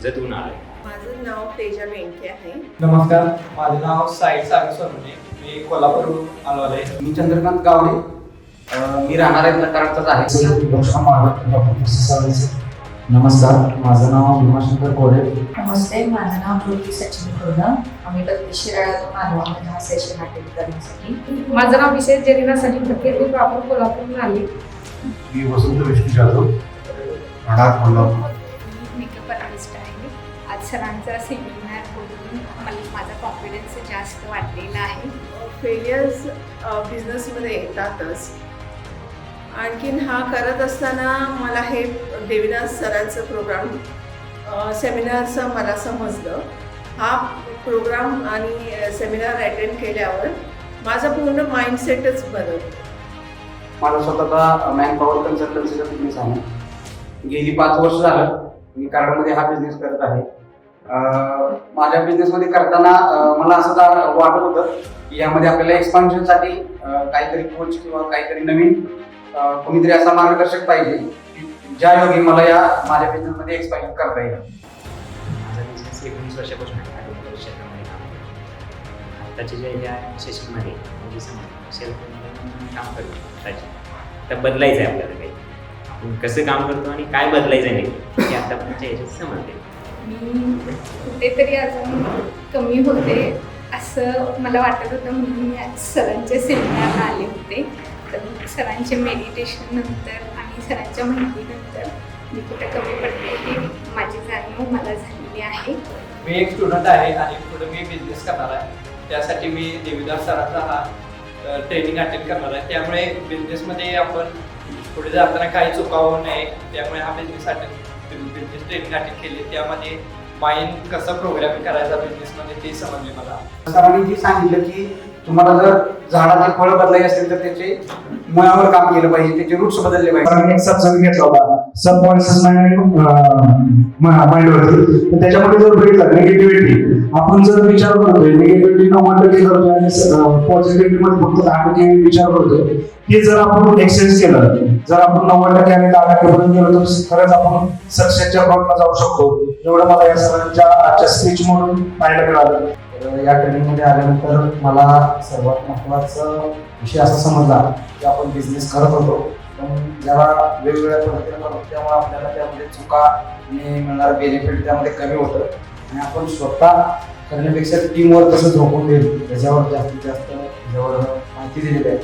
कर्जतहून आलोय. माझं नाव तेजा मेंढके आहे. नमस्कार, माझे नाव साई सागर सोनवणे. मी कोल्हापूरहून आलो आहे. मी चंद्रकांत गावडे. मी राहणार आहे कराडचाच आहे. नमस्कार, माझं नाव भीमाशंकर कोरे. नमस्ते, माझं नाव ज्योती सचिन खुर्दा. आम्ही बत्तीस शिराळ्यातून आलो आहोत हा सेशन अटेंड करण्यासाठी. माझं नाव विशेष जरीनासाठी फकीर मी प्रॉपर कोल्हापूरहून आले. मी वसंत विष्णू जाधव, राहणार कोल्हापूर. मेकअप आर्टिस्ट आहे. आज सरांचा सेमिनार बघून मला माझा कॉन्फिडन्स जास्त वाढलेला आहे. फेलियर्स बिझनेसमध्ये येतातच. आणखीन हा करत असताना मला हे देवीदास सरांचं प्रोग्राम सेमिनारचं मला समजलं. हा प्रोग्राम आणि सेमिनार अटेंड केल्यावर माझा पूर्ण माइंडसेटच बदलला. माझा स्वतःचा मॅनपॉवर कन्सल्टन्सीचा बिझनेस आहे. गेली 5 वर्ष झालं मी कराडमध्ये हा बिझनेस करत आहे. माझ्या बिझनेसमध्ये करताना मला असं वाटत होतं की यामध्ये आपल्याला एक्सपान्शनसाठी काहीतरी कोच किंवा काहीतरी नवीन कोणीतरी असा मार्गदर्शक पाहिजे ज्या योगी मला या माझ्या बिझनेसमध्ये एक्सपान्शन करता येईल. माझा बिझनेस 19 वर्षापासून ऑटोमोबाईल क्षेत्रामध्ये काम करतो. आत्ताच्या ज्या सेशनमध्ये म्हणजे सेल्फ काम करतो तर बदलायचं आहे आपल्याला काही. आपण कसं काम करतो आणि काय बदलायचं नाही हे आतापर्यंतच्या याच्यात समजते. मी कुठेतरी अजून कमी होते असं मला वाटत होतं, म्हणून मी सरांच्या सेमिनारला आले होते. तर सरांचे मेडिटेशन नंतर आणि सरांच्या माहितीनंतर मी कुठे कमी पडते हे माझी जाणीव मला झालेली आहे. मी एक स्टुडंट आहे आणि पुढे मी बिझनेस करणार आहे. त्यासाठी मी देवीदास सरांचा हा ट्रेनिंग अटेंड करणार आहे. त्यामुळे बिझनेसमध्ये आपण पुढे जाताना काही चुका होऊ नये. त्यामुळे हा बिझनेस ट्रेनिंग अटेंड केली. त्यामध्ये माइंड कसं प्रोग्रामिंग करायचा बिझनेसमध्ये ते समजले मला. सरांनी जी सांगितलं की तुम्हाला जर झाडाचे फळ बदलायचे असेल तर त्याचे मुळावर काम केलं पाहिजे, त्याचे रूट्स बदलले पाहिजे. एक सत्संग घेतला होता, सब कॉन्शियस माइंडवरती. तर त्याच्यामध्ये जर बघितलं निगेटिव्हिटी, आपण जर विचार करतोय निगेटिव्हिटी 90% करतोय आणि पॉझिटिव्हिटी मध्ये फक्त 10% विचार करतोय. हे जर आपण एक्सचेंज केलं, जर आपण 90% आणि 10% पर्यंत गेलो तर खरंच आपण सक्सेसच्या फ्रंटला जाऊ शकतो. एवढं मला या सरांच्या आजच्या स्पीच म्हणून पाहायला मिळालं. या ट्रेनिंगमध्ये आल्यानंतर मला सर्वात महत्त्वाचा विषय असा समजला की आपण बिझनेस करत होतो, पण ज्याला वेगवेगळ्या पद्धतीने करतो त्यामुळे आपल्याला त्यामध्ये चुका आणि मिळणारं बेनिफिट त्यामध्ये कमी होतं. आणि आपण स्वतः करण्यापेक्षा टीमवर कसं झोपून देईल त्याच्यावर जास्तीत जास्त त्याच्यावर माहिती दिलेली आहे.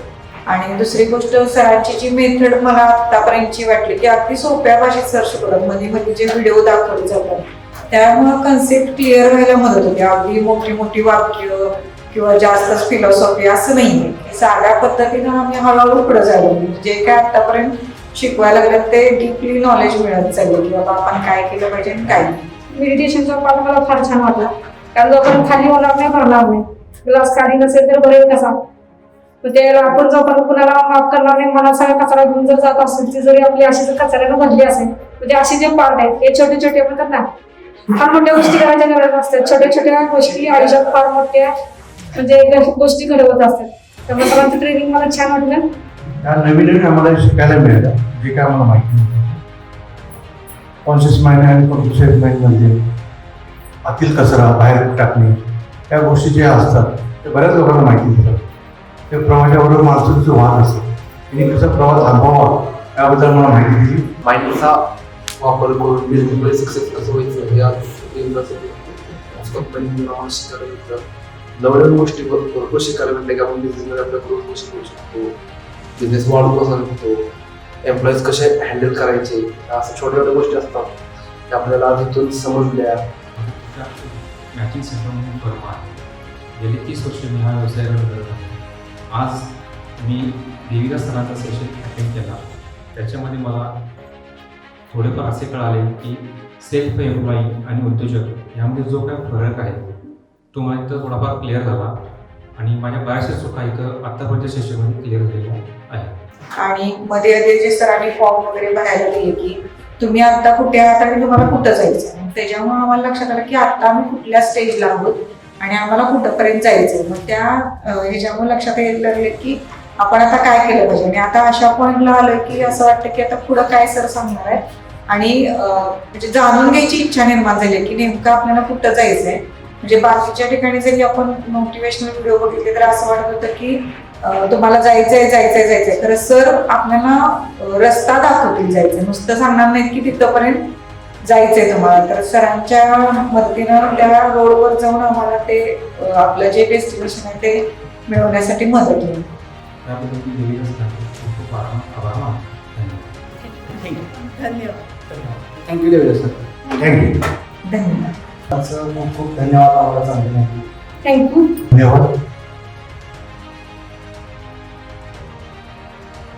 आणि दुसरी गोष्ट, सरांची जी मेथड मला आतापर्यंतची वाटली की अगदी सोप्या भाषेत सर शिकवतात. मध्ये मध्ये जे व्हिडिओ दाखवले जातात त्यामुळे कन्सेप्ट क्लिअर व्हायला मदत होते. अगदी मोठी मोठी वाक्य किंवा जास्तच फिलॉसॉफी असं नाही. साध्या पद्धतीनं आम्ही हळूहळू पुढे जायला जे काय आतापर्यंत शिकवायला लागलं ते डीपली नॉलेज मिळत चाललं की बाबा आपण काय केलं पाहिजे आणि काय नाही. मेडिटेशनचा पाठ मला फार छान वाटला, कारण जोपर्यंत खाली होणार नाही भरणार नाही. ग्लास खाली नसेल तर बरेल कसा, म्हणजे आपण जोपर्यंत कुणाला माफ करणार नाही, मला सगळ्या कचरा घेऊन जर जात असेल ती जरी आपली अशी जर कचऱ्यानं भरली असेल, म्हणजे असे जे पार्ट आहेत हे छोटे छोटे म्हणतात ना, फार मोठ्या गोष्टी करायच्या गरज नसतात. छोट्या छोट्या गोष्टी आयुष्यात फार मोठ्या म्हणजे गोष्टी घडवत असतात. त्यामुळे सरांचं ट्रेनिंग मला छान वाटलं. नवीन नवीन आम्हाला शिकायला मिळालं जे काय आम्हाला माहिती नव्हतं. कॉन्शियस माइंड आणि कॉन्शियस माइंड म्हणजे आतील कचरा बाहेर टाकणे या गोष्टी ज्या असतात ते बऱ्याच लोकांना माहिती नसतात. त्या प्रवाहाच्याबरोबर माणसाचं वाहन असतं, त्यांनी कसा प्रवास थांबवावा याबद्दल मला माहिती दिली. माइंडचा वापर करून बिझनेसमध्ये सक्सेस कसं व्हायचं या कंपनीला शिकायला मिळतं. नवीन गोष्टी भरपूर शिकायला मिळते की आपण बिझनेसमध्ये आपल्या ग्रोथ कशी करू शकतो, बिझनेस वाढू कसा शकतो, एम्प्लॉईज कसे हँडल करायचे, असं छोट्या छोट्या गोष्टी असतात त्या आपल्याला तिथून समजल्या. मॅचिंग सेंटर म्हणून फर्म आहे. गेली 30 वर्ष मी हा व्यवसाय करत आहे. आज मी देवीदास सरांचा सेशन अटेंड केला. त्याच्यामध्ये मला थोडेफार असे कळाले की सेल्फ एम्प्लॉई आणि उद्योजक यामध्ये जो काय फरक आहे तो मला इथं थोडाफार क्लिअर झाला आणि माझ्या बऱ्याचशा चुका इथं आत्तापर्यंत सेशनमध्ये क्लिअर झालेल्या आहे. आणि मध्ये आधी जे सरांनी फॉर्म वगैरे भरायला दिले की तुम्ही आता कुठे आहात आणि तुम्हाला कुठं जायचं, त्याच्यामुळे आम्हाला लक्षात आलं की आता आम्ही कुठल्या स्टेजला आहोत आणि आम्हाला कुठंपर्यंत जायचं. मग त्या ह्याच्यामुळे लक्षात यायला लागले की आपण आता काय केलं पाहिजे. आणि आता अशा पॉईंटला आलं की असं वाटतं की आता पुढं काय सर सांगणार आहे आणि म्हणजे जाणून घ्यायची इच्छा निर्माण झाली की नेमकं आपल्याला कुठं जायचंय. म्हणजे बाकीच्या ठिकाणी जरी आपण मोटिवेशनल व्हिडिओ बघितले तर असं वाटत होतं की तुम्हाला जायचंय तर सर आपल्याला रस्ता दाखवतील जायचं, नुसतं सांगणार नाहीत की तिथपर्यंत जायचंय तुम्हाला. तर सरांच्या मदतीनं त्या रोडवर जाऊन आम्हाला ते आपलं जे डेस्टिनेशन आहे ते मिळवण्यासाठी मदत होईल. त्याबद्दल मी देवीदास सरांचे खूप खूप आभार मानतो. धन्यवाद. धन्यवाद. Thank you Devidas sir. थँक्यू. धन्यवाद. खूप खूप धन्यवाद आम्हाला सांगण्यासाठी. थँक्यू. धन्यवाद.